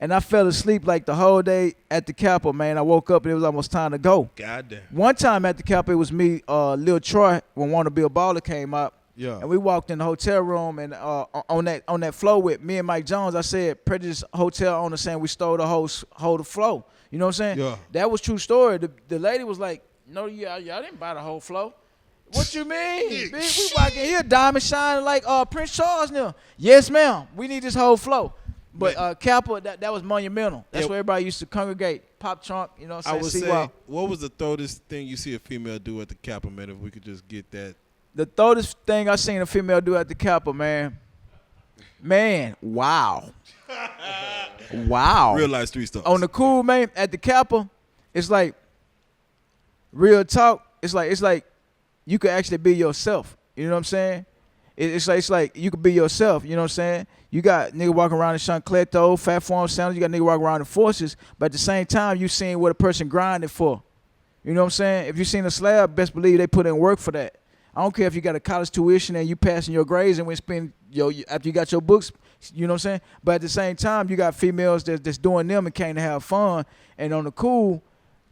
S3: and I fell asleep like the whole day at the Kappa, man. I woke up, and it was almost time to go.
S4: Goddamn.
S3: One time at the Kappa, it was me, Lil Troy, when Wanna Be a Baller came out.
S4: Yeah.
S3: And we walked in the hotel room, and on that floor with me and Mike Jones, I said, Prejudice Hotel owner saying we stole the whole flow. You know what I'm saying?
S4: Yeah.
S3: That was true story. The lady was like, no, y'all didn't buy the whole flow. What you mean? Bitch, we walking here, diamond shining like Prince Charles now. Yes, ma'am. We need this whole flow. But Kappa, that was monumental. That's where everybody used to congregate. Pop trunk, you know what I'm saying?
S4: I would say, what was the throatest thing you see a female do at the Kappa, man, if we could just get that?
S3: The throatest thing I seen a female do at the Kappa, man. Man, wow. Wow.
S4: Real life street stuff.
S3: On the cool, man, at the Kappa, it's like real talk. It's like you could actually be yourself. You know what I'm saying? It's like you could be yourself. You know what I'm saying? You got nigga walking around in Chancleto, Fat Form Sandals. You got nigga walking around in Forces. But at the same time, you seeing what a person grinding for. You know what I'm saying? If you seen a slab, best believe they put in work for that. I don't care if you got a college tuition and you passing your grades and we spend after you got your books, you know what I'm saying? But at the same time, you got females that's doing them and came to have fun. And on the cool,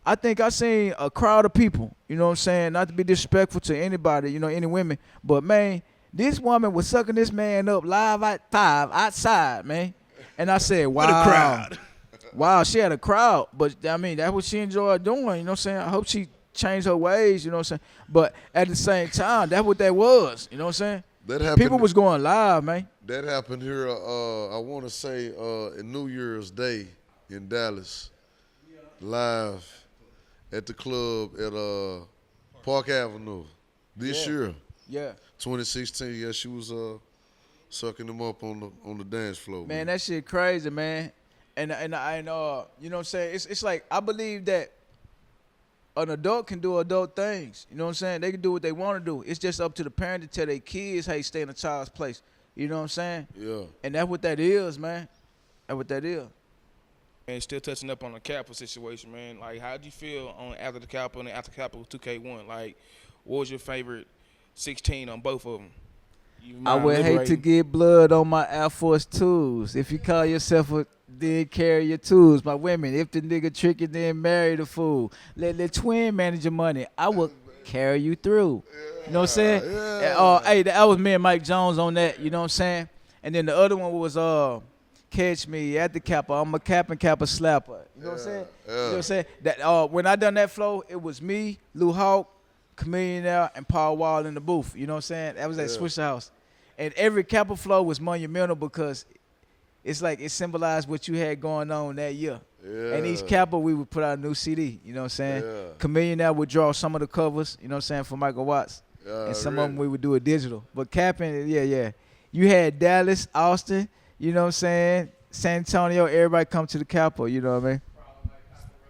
S3: I think I seen a crowd of people, you know what I'm saying? Not to be disrespectful to anybody, you know, any women. But, man, this woman was sucking this man up live at 5 outside, man. And I said, wow.
S4: What a crowd.
S3: Wow, she had a crowd. But, I mean, that's what she enjoyed doing, you know what I'm saying? I hope she changed her ways, you know what I'm saying? But at the same time, that's what that was, you know what I'm saying?
S2: That happened.
S3: People was going live, man.
S2: That happened here, I want to say, in New Year's Day in Dallas, live at the club at Park Avenue this year.
S3: Yeah.
S2: 2016, yeah, she was sucking them up on the dance floor.
S3: Man, that shit crazy, man. And you know what I'm saying? It's like I believe that an adult can do adult things. You know what I'm saying? They can do what they want to do. It's just up to the parent to tell their kids how you stay in a child's place. You know what I'm saying?
S2: Yeah.
S3: And that's what that is, man. That's what that is.
S6: And still touching up on the Kappa situation, man. Like, how did you feel on after the Kappa and after Kappa 2K1? Like, what was your favorite 16 on both of them?
S3: I would hate to get blood on my Air Force 2s. If you call yourself a then carry your tools. My women, if the nigga trick you, then marry the fool. Let Lil Twin manage your money. I will carry you through. You know what I'm saying? Hey, that was me and Mike Jones on that. You know what I'm saying? And then the other one was Catch Me at the Kappa. I'm a Kappa slapper. You know what I'm saying? You know what I'm saying? That when I done that flow, it was me, Lou Hawk, Chameleon, and Paul Wall in the booth. You know what I'm saying? That was at Swisha House. And every Kappa flow was monumental because it's like it symbolized what you had going on that year. Yeah. And each Kappa, we would put out a new CD. You know what I'm saying? Yeah. Chameleon would draw some of the covers, you know what I'm saying, for Michael Watts. And some of them we would do it digital. But capping, yeah. You had Dallas, Austin, you know what I'm saying, San Antonio, everybody come to the Kappa, you know what I mean?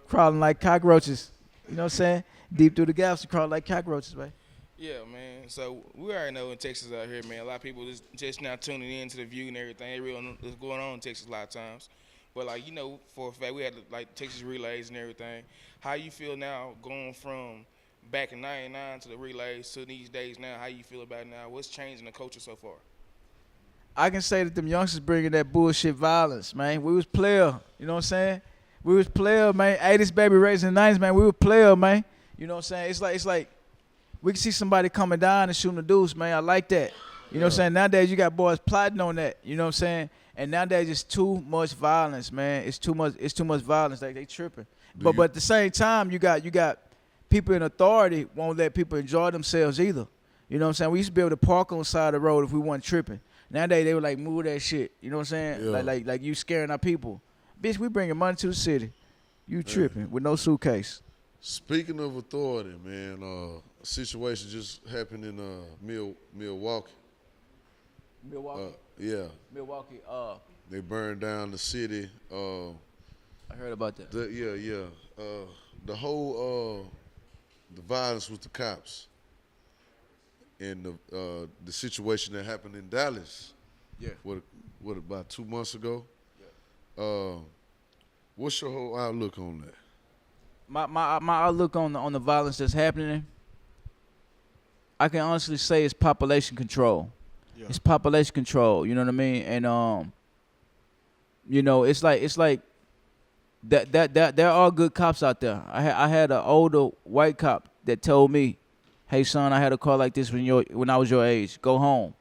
S3: Crawling like cockroaches. You know what I'm saying? Deep through the galaxy, crawling like cockroaches, man.
S6: Yeah, man. So we already know in Texas out here, man, a lot of people just now tuning in to the View and everything. They really know what's going on in Texas a lot of times. But, like, you know, for a fact, we had, like, Texas relays and everything. How you feel now going from back in 99 to the relays to these days now? How you feel about it now? What's changing the culture so far?
S3: I can say that them youngsters bringing that bullshit violence, man. We was player, you know what I'm saying? We was player, man. 80s baby raising the 90s, man. We were player, man. You know what I'm saying? It's like we can see somebody coming down and shooting the deuce, man. I like that. You know what I'm saying? Nowadays, you got boys plotting on that. You know what I'm saying? And nowadays, it's too much violence, man. It's too much violence. Like, they tripping. But at the same time, you got people in authority won't let people enjoy themselves either. You know what I'm saying? We used to be able to park on the side of the road if we wasn't tripping. Nowadays, they were like, move that shit. You know what I'm saying? Yeah. Like you scaring our people. Bitch, we bringing money to the city. You tripping with no suitcase.
S2: Speaking of authority, man, a situation just happened in Milwaukee.
S3: Milwaukee?
S2: Yeah.
S3: Milwaukee.
S2: They burned down the city.
S3: I heard about that.
S2: The whole the violence with the cops and the situation that happened in Dallas.
S3: Yeah.
S2: What about 2 months ago? Yeah. What's your whole outlook on that?
S3: My outlook on the violence that's happening, I can honestly say it's population control. Yeah. It's population control. You know what I mean? And you know, it's like that there are good cops out there. I had an older white cop that told me, "Hey son, I had a car like this when I was your age. Go home."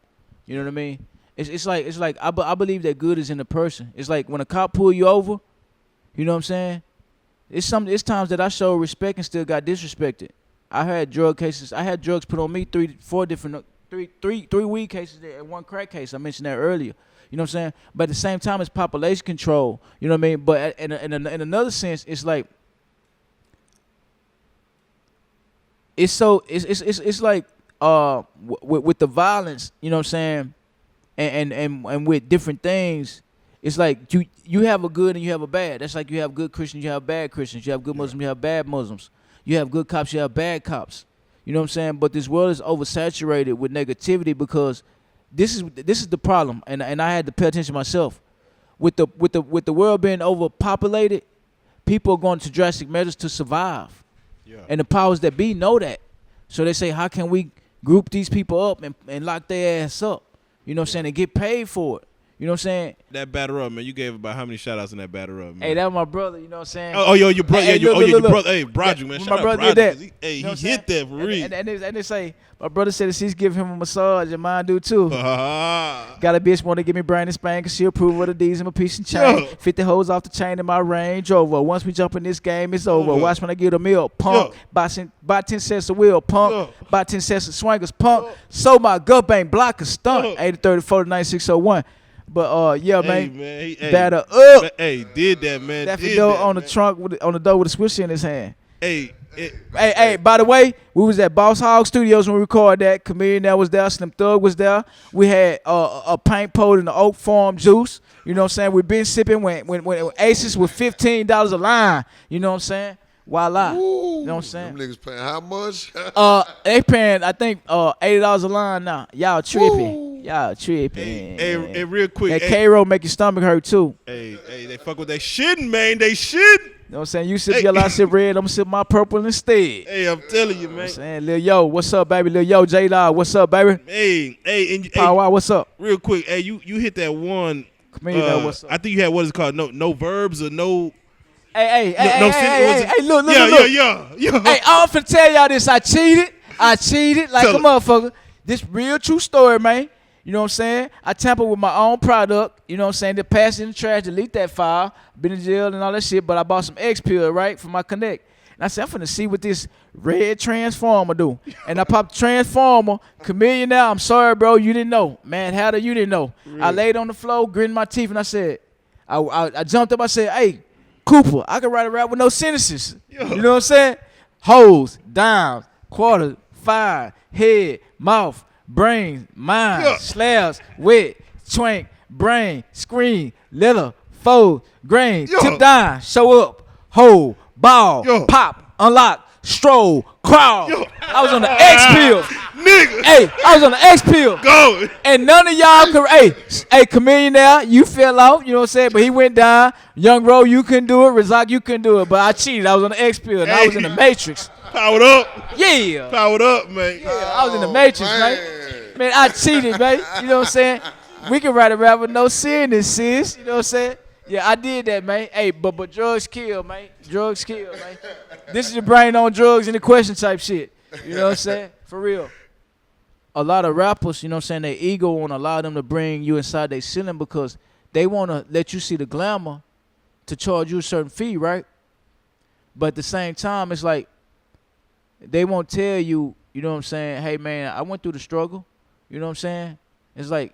S3: You know what I mean? It's like I believe that good is in the person. It's like when a cop pull you over, you know what I'm saying? It's times that I show respect and still got disrespected. I had drug cases. I had drugs put on me three weed cases and one crack case. I mentioned that earlier. You know what I'm saying? But at the same time, it's population control. You know what I mean? But in another sense, it's like it's like with the violence. You know what I'm saying? And with different things, it's like you have a good and you have a bad. That's like you have good Christians, you have bad Christians. You have good Muslims, you have bad Muslims. You have good cops, you have bad cops. You know what I'm saying? But this world is oversaturated with negativity because this is the problem. And I had to pay attention myself. With the world being overpopulated, people are going to drastic measures to survive. Yeah. And the powers that be know that. So they say, how can we group these people up and lock their ass up? You know what I'm saying? And get paid for it. You know what I'm saying?
S4: That batter up, man. You gave about how many shout outs in that batter up, man?
S3: Hey, that was my brother, you know what I'm saying?
S4: Oh, yo, your brother. Your brother. Hey, Broderick, man.
S3: My
S4: Shout out
S3: brother
S4: Broderick.
S3: did that.
S4: He hit that for real.
S3: And they say, my brother said that she's giving him a massage, and mine do too. Got a bitch want to give me brand and spank, cause she approve of the D's in my piece and chain. 50 hoes off the chain in my Range Rover. Once we jump in this game, it's over. Watch when I get a meal, punk. Buy 10 cents a wheel, punk. Buy 10 cents of swingers, punk. So my gut ain't block a stunt. 80-34 to 9601. But yeah, man, batter up.
S4: Hey, did that, man?
S3: That door on the trunk on the door with a Swisha in his hand.
S4: Hey.
S3: Hey, by the way, we was at Boss Hog Studios when we recorded that. Chameleon that was there, Slim Thug was there. We had a paint pot in the Oak Farm juice. You know what I'm saying? We been sipping when Aces was $15 a line. You know what I'm saying? Voila. You know what I'm saying?
S2: Them niggas paying how much?
S3: They paying, I think, $80 a line now. Y'all tripping. Y'all tripping.
S4: Hey, real quick.
S3: That
S4: Hey,
S3: K-Roll make your stomach hurt too.
S4: hey, they fuck with that shitting, man. They shit.
S3: You know what I'm saying? You sip yellow, I sip red. I'm gonna sip my purple instead.
S4: Hey, I'm telling you,
S3: I'm
S4: man.
S3: saying, Lil Yo, what's up, baby? Lil Yo, J-Dog, what's up, baby?
S4: Hey, and
S3: Power Wow, what's up?
S4: real quick. Hey, you hit that one.
S3: Comedian, what's up?
S4: I think you had what is it called? No verbs or no.
S3: Hey, look.
S4: Yeah.
S3: Hey, I'm finna tell y'all this. I cheated like
S4: Tell
S3: a motherfucker. This real true story, man. You know what I'm saying? I tampered with my own product. You know what I'm saying? To pass it in the trash, delete that file. Been in jail and all that shit, but I bought some X pill, right, for my Connect. And I said, I'm finna see what this red transformer do. And I popped the transformer. Chameleon now, I'm sorry, bro, you didn't know. Man, how do you didn't know? Really? I laid on the floor, gritting my teeth, and I said, I jumped up, I said, hey, Cooper, I can write a rap with no sentences. You know what I'm saying? Hoes, dimes, quarters, fire, head, mouth, brains, mind, slabs, wet, twank, brain, screen, leather, fold, grain, tip down, show up, hold, ball, pop, unlock, stroll, crawl. I was on the X pill.
S4: Nigga.
S3: Hey, I was on the X pill.
S4: Go.
S3: And none of y'all could, hey, Chameleon now, you fell out, you know what I'm saying? But he went down. Young Ro, you couldn't do it. Razak, you couldn't do it. But I cheated. I was on the X pill, and I was in the Matrix.
S4: Powered up.
S3: Yeah.
S4: Powered up, man.
S3: Yeah, I was in the Matrix, man. Man, I cheated, man. You know what I'm saying? We can write a rap with no sin, sis. You know what I'm saying? Yeah, I did that, man. Hey, but drugs kill, man. Drugs kill, man. This is the brain on drugs and the question type shit. You know what I'm saying? For real. A lot of rappers, you know what I'm saying, their ego won't allow them to bring you inside their ceiling because they want to let you see the glamour to charge you a certain fee, right? But at the same time, it's like they won't tell you, you know what I'm saying, hey, man, I went through the struggle. You know what I'm saying? It's like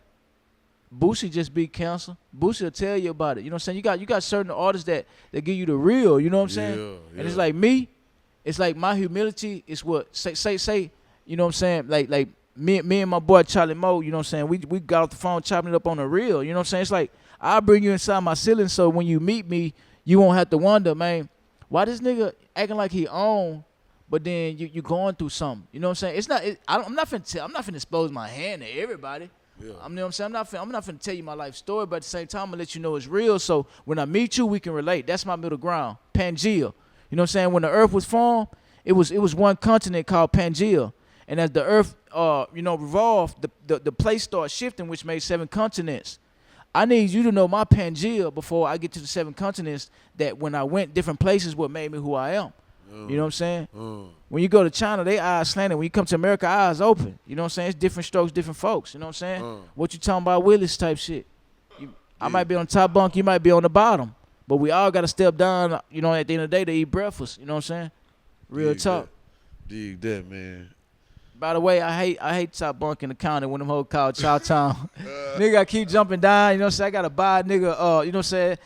S3: Boosie just beat cancer. Boosie will tell you about it. You know what I'm saying? You got certain artists that give you the real, you know what I'm saying?
S2: Yeah.
S3: And it's like me, it's like my humility is what say, you know what I'm saying? Like me and my boy Charlie Moe, you know what I'm saying? We got off the phone chopping it up on the real, you know what I'm saying? It's like I'll bring you inside my ceiling so when you meet me, you won't have to wonder, man, why this nigga acting like he on, but then you going through something. You know what I'm saying? I'm not finna expose my hand to everybody. Yeah. You know what I'm saying? I'm not finna tell you my life story, but at the same time, I'm gonna let you know it's real. So when I meet you, we can relate. That's my middle ground. Pangea. You know what I'm saying? When the earth was formed, it was one continent called Pangea. And as the earth revolved, the place started shifting, which made 7 continents. I need you to know my Pangea before I get to the 7 continents, that when I went different places, what made me who I am. You know what I'm saying? When you go to China, they eyes slanted. When you come to America, eyes open. You know what I'm saying? It's different strokes, different folks. You know what I'm saying? What you talking about, Willis type shit? I might be on the top bunk, you might be on the bottom. But we all got to step down, you know, at the end of the day to eat breakfast. You know what I'm saying? Real talk.
S2: Dig that, man.
S3: By the way, I hate top bunk in the county when them hoes call Chow Town. Nigga, I keep jumping down. You know what I'm saying? I got to buy a nigga, you know what I'm saying,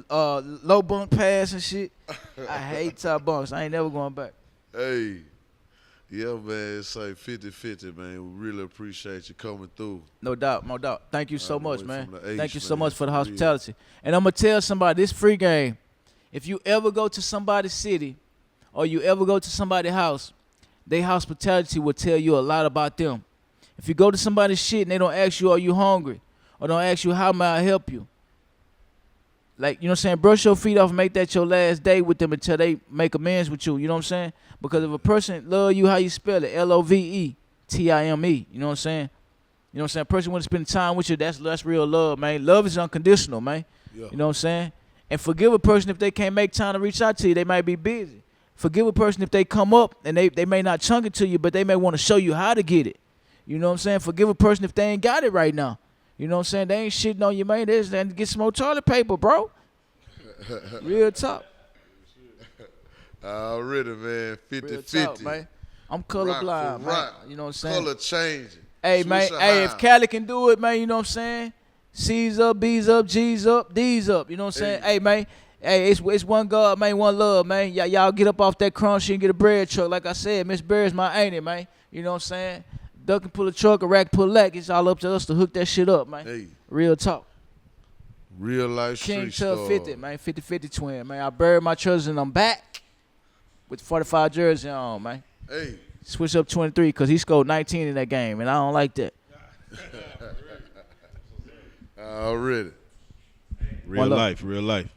S3: low bunk pass and shit. I hate top bunks. I ain't never going back.
S2: Hey, yeah, man, it's like 50-50, man. We really appreciate you coming through.
S3: No doubt, no doubt. Thank you so much, man. Thank you so
S2: man,
S3: much for the
S2: for
S3: hospitality. And I'm going to tell somebody, this free game, if you ever go to somebody's city or you ever go to somebody's house, their hospitality will tell you a lot about them. If you go to somebody's shit and they don't ask you, are you hungry? Or don't ask you, how may I help you? Like, you know what I'm saying? Brush your feet off and make that your last day with them until they make amends with you. You know what I'm saying? Because if a person love you, how you spell it? LOVETIME. You know what I'm saying? You know what I'm saying? A person want to spend time with you, that's real love, man. Love is unconditional, man. Yeah. You know what I'm saying? And forgive a person if they can't make time to reach out to you. They might be busy. Forgive a person if they come up and they may not chunk it to you, but they may want to show you how to get it. You know what I'm saying? Forgive a person if they ain't got it right now. You know what I'm saying? They ain't shitting on you, man. They just get some more toilet paper, bro. Real talk.
S2: Already, man. 50-50.
S3: Man. I'm colorblind, man. You know what I'm saying?
S2: Color changing.
S3: Hey, man. Hey, if Cali can do it, man, you know what I'm saying? C's up, B's up, G's up, D's up. You know what I'm saying? Hey, man. Hey, it's one God, man, one love, man. Y'all get up off that crumb shit and get a bread truck. Like I said, Miss Berry's my auntie, man. You know what I'm saying? Duck can pull a truck, a rack pull a lack. It's all up to us to hook that shit up, man. Hey. Real talk.
S2: Real life
S3: King
S2: street
S3: Tub 50, man. 50-50 twin, man. I buried my treasures and I'm back with 45 jersey on, man.
S2: Hey.
S3: Switch up 23 because he scored 19 in that game, and I don't like that.
S2: Already.
S4: Real
S3: One love.
S4: life, real life.